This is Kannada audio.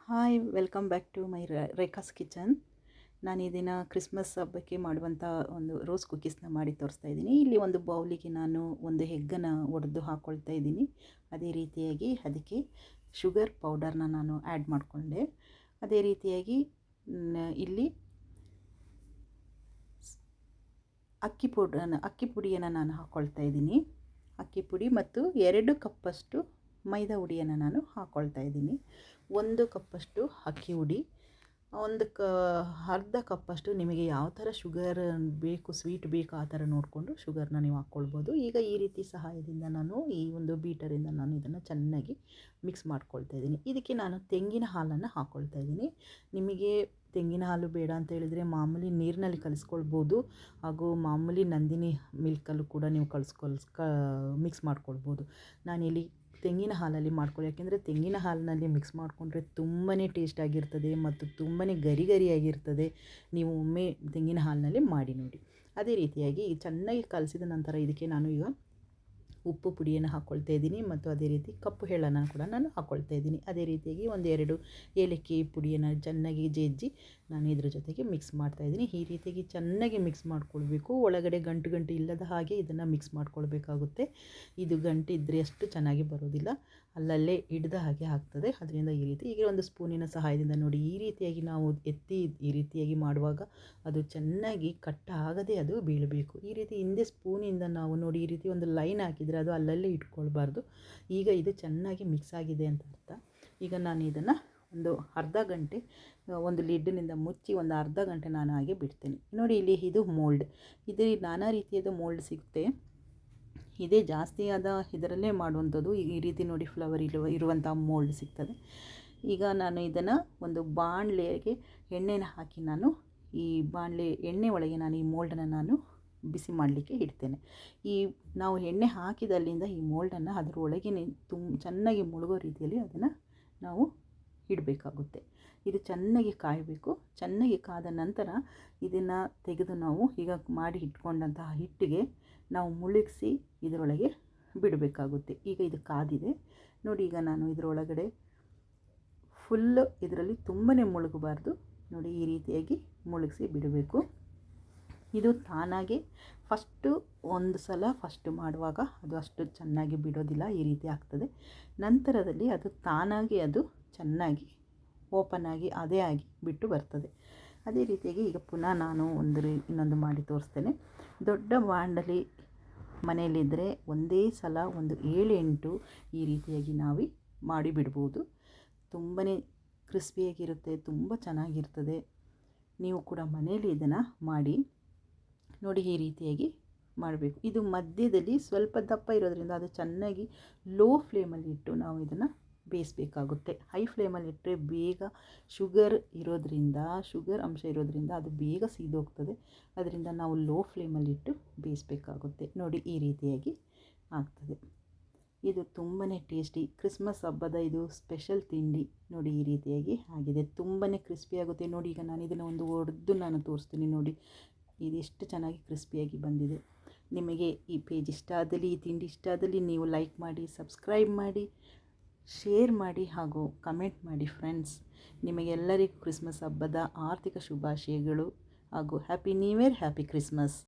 Hi welcome back to my Rekha's kitchen. ನಾನು ಈ ದಿನ ಕ್ರಿಸ್ಮಸ್ ಹಬ್ಬಕ್ಕೆ ಮಾಡುವಂಥ ಒಂದು ರೋಸ್ ಕುಕ್ಕೀಸ್ನ ಮಾಡಿ ತೋರಿಸ್ತಾ ಇದ್ದೀನಿ. ಇಲ್ಲಿ ಒಂದು ಬೌಲಿಗೆ ನಾನು ಒಂದು ಎಗ್ಗನ್ನು ಒಡೆದು ಹಾಕ್ಕೊಳ್ತಾ ಇದ್ದೀನಿ. ಅದೇ ರೀತಿಯಾಗಿ ಅದಕ್ಕೆ ಶುಗರ್ ಪೌಡರ್ನ ನಾನು ಆ್ಯಡ್ ಮಾಡಿಕೊಂಡೆ. ಅದೇ ರೀತಿಯಾಗಿ ಇಲ್ಲಿ ಅಕ್ಕಿ ಪುಡಿಯನ್ನು ನಾನು ಹಾಕ್ಕೊಳ್ತಾ ಇದ್ದೀನಿ. ಅಕ್ಕಿ ಪುಡಿ ಮತ್ತು 2 ಕಪ್ಪಷ್ಟು ಮೈದಾ ಹುಡಿಯನ್ನು ನಾನು ಹಾಕ್ಕೊಳ್ತಾ ಇದ್ದೀನಿ. 1 ಕಪ್ಪಷ್ಟು ಅಕ್ಕಿ ಹುಡಿ, ಅರ್ಧ ಕಪ್ಪಷ್ಟು ನಿಮಗೆ ಯಾವ ಥರ ಶುಗರ್ ಬೇಕು, ಸ್ವೀಟ್ ಬೇಕು ಆ ಥರ ನೋಡಿಕೊಂಡು ಶುಗರ್ನ ನೀವು ಹಾಕ್ಕೊಳ್ಬೋದು. ಈಗ ಈ ರೀತಿ ಸಹಾಯದಿಂದ ನಾನು ಈ ಒಂದು ಬೀಟರಿಂದ ನಾನು ಇದನ್ನು ಚೆನ್ನಾಗಿ ಮಿಕ್ಸ್ ಮಾಡ್ಕೊಳ್ತಾ ಇದ್ದೀನಿ. ಇದಕ್ಕೆ ನಾನು ತೆಂಗಿನ ಹಾಲನ್ನು ಹಾಕ್ಕೊಳ್ತಾ ಇದ್ದೀನಿ. ನಿಮಗೆ ತೆಂಗಿನ ಹಾಲು ಬೇಡ ಅಂತ ಹೇಳಿದರೆ ಮಾಮೂಲಿ ನೀರಿನಲ್ಲಿ ಕಲಿಸ್ಕೊಳ್ಬೋದು, ಹಾಗೂ ಮಾಮೂಲಿ ನಂದಿನಿ ಮಿಲ್ಕಲ್ಲೂ ಕೂಡ ನೀವು ಮಿಕ್ಸ್ ಮಾಡ್ಕೊಳ್ಬೋದು. ನಾನಿಲ್ಲಿ ತೆಂಗಿನ ಹಾಲಲ್ಲಿ ಮಾಡ್ಕೊಳ್ಳಿ, ಯಾಕೆಂದರೆ ತೆಂಗಿನ ಹಾಲಿನಲ್ಲಿ ಮಿಕ್ಸ್ ಮಾಡಿಕೊಂಡ್ರೆ ತುಂಬಾ ಟೇಸ್ಟಾಗಿರ್ತದೆ ಮತ್ತು ತುಂಬಾ ಗರಿಯಾಗಿರ್ತದೆ. ನೀವು ಒಮ್ಮೆ ತೆಂಗಿನ ಹಾಲಿನಲ್ಲಿ ಮಾಡಿ ನೋಡಿ. ಅದೇ ರೀತಿಯಾಗಿ ಚೆನ್ನಾಗಿ ಕಲಸಿದ ನಂತರ ಇದಕ್ಕೆ ನಾನು ಈಗ ಉಪ್ಪು ಪುಡಿಯನ್ನು ಹಾಕ್ಕೊಳ್ತಾ ಇದ್ದೀನಿ ಮತ್ತು ಅದೇ ರೀತಿ ಕಪ್ಪು ಎಳ್ಳನ್ನು ಕೂಡ ನಾನು ಹಾಕ್ಕೊಳ್ತಾ ಇದ್ದೀನಿ. ಅದೇ ರೀತಿಯಾಗಿ 1-2 ಏಲಕ್ಕಿ ಪುಡಿಯನ್ನು ಚೆನ್ನಾಗಿ ಜಜ್ಜಿ ನಾನು ಇದ್ರ ಜೊತೆಗೆ ಮಿಕ್ಸ್ ಮಾಡ್ತಾ ಇದ್ದೀನಿ. ಈ ರೀತಿಯಾಗಿ ಚೆನ್ನಾಗಿ ಮಿಕ್ಸ್ ಮಾಡ್ಕೊಳ್ಬೇಕು. ಒಳಗಡೆ ಗಂಟು ಇಲ್ಲದ ಹಾಗೆ ಇದನ್ನು ಮಿಕ್ಸ್ ಮಾಡ್ಕೊಳ್ಬೇಕಾಗುತ್ತೆ. ಇದು ಗಂಟು ಇದ್ದರೆ ಅಷ್ಟು ಚೆನ್ನಾಗಿ ಬರೋದಿಲ್ಲ, ಅಲ್ಲಲ್ಲೇ ಹಿಡ್ದ ಹಾಗೆ ಆಗ್ತದೆ. ಅದರಿಂದ ಈ ರೀತಿ ಈಗ ಒಂದು ಸ್ಪೂನಿನ ಸಹಾಯದಿಂದ ನೋಡಿ ಈ ರೀತಿಯಾಗಿ ನಾವು ಎತ್ತಿ ಈ ರೀತಿಯಾಗಿ ಮಾಡುವಾಗ ಅದು ಚೆನ್ನಾಗಿ ಆಗದೆ ಅದು ಬೀಳಬೇಕು. ಈ ರೀತಿ ಹಿಂದೆ ಸ್ಪೂನಿಂದ ನಾವು ನೋಡಿ ಈ ರೀತಿ ಒಂದು ಲೈನ್ ಹಾಕಿದರೆ ಅದು ಅಲ್ಲಲ್ಲೇ ಇಟ್ಕೊಳ್ಬಾರ್ದು. ಈಗ ಇದು ಚೆನ್ನಾಗಿ ಮಿಕ್ಸ್ ಆಗಿದೆ ಅಂತ ಅರ್ಥ. ಈಗ ನಾನು ಇದನ್ನು ಒಂದು ಅರ್ಧ ಗಂಟೆ ಒಂದು ಲಿಡ್ನಿಂದ ಮುಚ್ಚಿ ಒಂದು ಅರ್ಧ ಗಂಟೆ ನಾನು ಹಾಗೆ ಬಿಡ್ತೇನೆ. ನೋಡಿ ಇಲ್ಲಿ ಇದು ಮೋಲ್ಡ್, ಇದು ನಾನಾ ರೀತಿಯಾದ ಮೋಲ್ಡ್ ಸಿಗುತ್ತೆ. ಇದೇ ಜಾಸ್ತಿಯಾದ ಇದರಲ್ಲೇ ಮಾಡುವಂಥದ್ದು. ಈ ರೀತಿ ನೋಡಿ ಫ್ಲವರ್ ಇರುವಂಥ ಮೋಲ್ಡ್ ಸಿಗ್ತದೆ. ಈಗ ನಾನು ಇದನ್ನು ಒಂದು ಬಾಣಲೆಗೆ ಎಣ್ಣೆನ ಹಾಕಿ ನಾನು ಈ ಎಣ್ಣೆ ಒಳಗೆ ನಾನು ಈ ಮೋಲ್ಡನ್ನು ನಾನು ಬಿಸಿ ಮಾಡಲಿಕ್ಕೆ ಇಡ್ತೇನೆ. ನಾವು ಎಣ್ಣೆ ಹಾಕಿದಲ್ಲಿಂದ ಈ ಮೋಲ್ಡನ್ನು ಅದರ ಒಳಗೆ ಚೆನ್ನಾಗಿ ಮುಳುಗೋ ರೀತಿಯಲ್ಲಿ ಅದನ್ನು ನಾವು ಇಡಬೇಕಾಗುತ್ತೆ. ಇದು ಚೆನ್ನಾಗಿ ಕಾಯಬೇಕು. ಚೆನ್ನಾಗಿ ಕಾದ ನಂತರ ಇದನ್ನು ತೆಗೆದು ನಾವು ಈಗ ಮಾಡಿ ಇಟ್ಕೊಂಡಂತಹ ಹಿಟ್ಟಿಗೆ ನಾವು ಮುಳುಗಿಸಿ ಇದರೊಳಗೆ ಬಿಡಬೇಕಾಗುತ್ತೆ. ಈಗ ಇದು ಕಾದಿದೆ ನೋಡಿ. ಈಗ ನಾನು ಇದರೊಳಗಡೆ ಫುಲ್ಲು ಇದರಲ್ಲಿ ತುಂಬಾ ಮುಳುಗಬಾರ್ದು ನೋಡಿ, ಈ ರೀತಿಯಾಗಿ ಮುಳುಗಿಸಿ ಬಿಡಬೇಕು. ಇದು ತಾನಾಗೆ ಒಂದು ಸಲ ಮಾಡುವಾಗ ಅದು ಅಷ್ಟು ಚೆನ್ನಾಗಿ ಬಿಡೋದಿಲ್ಲ, ಈ ರೀತಿ ಆಗ್ತದೆ. ನಂತರದಲ್ಲಿ ಅದು ತಾನಾಗಿ ಅದು ಚೆನ್ನಾಗಿ ಓಪನ್ ಆಗಿ ಅದೇ ಆಗಿ ಬಿಟ್ಟು ಬರ್ತದೆ. ಅದೇ ರೀತಿಯಾಗಿ ಈಗ ಪುನಃ ನಾನು ಇನ್ನೊಂದು ಮಾಡಿ ತೋರಿಸ್ತೇನೆ. ದೊಡ್ಡ ಬಾಂಡಲಿ ಮನೆಯಲ್ಲಿದ್ದರೆ ಒಂದೇ ಸಲ ಒಂದು 7-8 ಈ ರೀತಿಯಾಗಿ ನಾವು ಮಾಡಿ ಬಿಡ್ಬೋದು. ತುಂಬಾ ಕ್ರಿಸ್ಪಿಯಾಗಿರುತ್ತೆ, ತುಂಬ ಚೆನ್ನಾಗಿರ್ತದೆ. ನೀವು ಕೂಡ ಮನೆಯಲ್ಲಿ ಇದನ್ನು ಮಾಡಿ ನೋಡಿ. ಈ ರೀತಿಯಾಗಿ ಮಾಡಬೇಕು. ಇದು ಮಧ್ಯದಲ್ಲಿ ಸ್ವಲ್ಪ ದಪ್ಪ ಇರೋದ್ರಿಂದ ಅದು ಚೆನ್ನಾಗಿ ಲೋ ಫ್ಲೇಮಲ್ಲಿ ಇಟ್ಟು ನಾವು ಇದನ್ನು ಬೇಯಿಸಬೇಕಾಗುತ್ತೆ. ಹೈ ಫ್ಲೇಮಲ್ಲಿ ಇಟ್ಟರೆ ಬೇಗ ಶುಗರ್ ಅಂಶ ಇರೋದ್ರಿಂದ ಅದು ಬೇಗ ಸೀದೋಗ್ತದೆ. ಅದರಿಂದ ನಾವು ಲೋ ಫ್ಲೇಮಲ್ಲಿಟ್ಟು ಬೇಯಿಸಬೇಕಾಗುತ್ತೆ. ನೋಡಿ ಈ ರೀತಿಯಾಗಿ ಆಗ್ತದೆ. ಇದು ತುಂಬಾ ಟೇಸ್ಟಿ ಕ್ರಿಸ್ಮಸ್ ಹಬ್ಬದ ಇದು ಸ್ಪೆಷಲ್ ತಿಂಡಿ. ನೋಡಿ ಈ ರೀತಿಯಾಗಿ ಆಗಿದೆ, ತುಂಬಾ ಕ್ರಿಸ್ಪಿಯಾಗುತ್ತೆ. ನೋಡಿ ಈಗ ನಾನು ಇದನ್ನು ಒಂದು ಒಡೆದು ನಾನು ತೋರಿಸ್ತೀನಿ ನೋಡಿ, ಇದೆಷ್ಟು ಚೆನ್ನಾಗಿ ಕ್ರಿಸ್ಪಿಯಾಗಿ ಬಂದಿದೆ. ನಿಮಗೆ ಈ ಪೇಜ್ ಇಷ್ಟ ಆದಲ್ಲಿ, ಈ ತಿಂಡಿ ಇಷ್ಟ ಆದಲ್ಲಿ ನೀವು ಲೈಕ್ ಮಾಡಿ, ಸಬ್ಸ್ಕ್ರೈಬ್ ಮಾಡಿ, ಶೇರ್ ಮಾಡಿ ಹಾಗೂ ಕಮೆಂಟ್ ಮಾಡಿ ಫ್ರೆಂಡ್ಸ್. ನಿಮಗೆಲ್ಲರಿಗೂ ಕ್ರಿಸ್ಮಸ್ ಹಬ್ಬದ ಆರ್ಥಿಕ ಶುಭಾಶಯಗಳು ಹಾಗೂ happy new year, happy Christmas.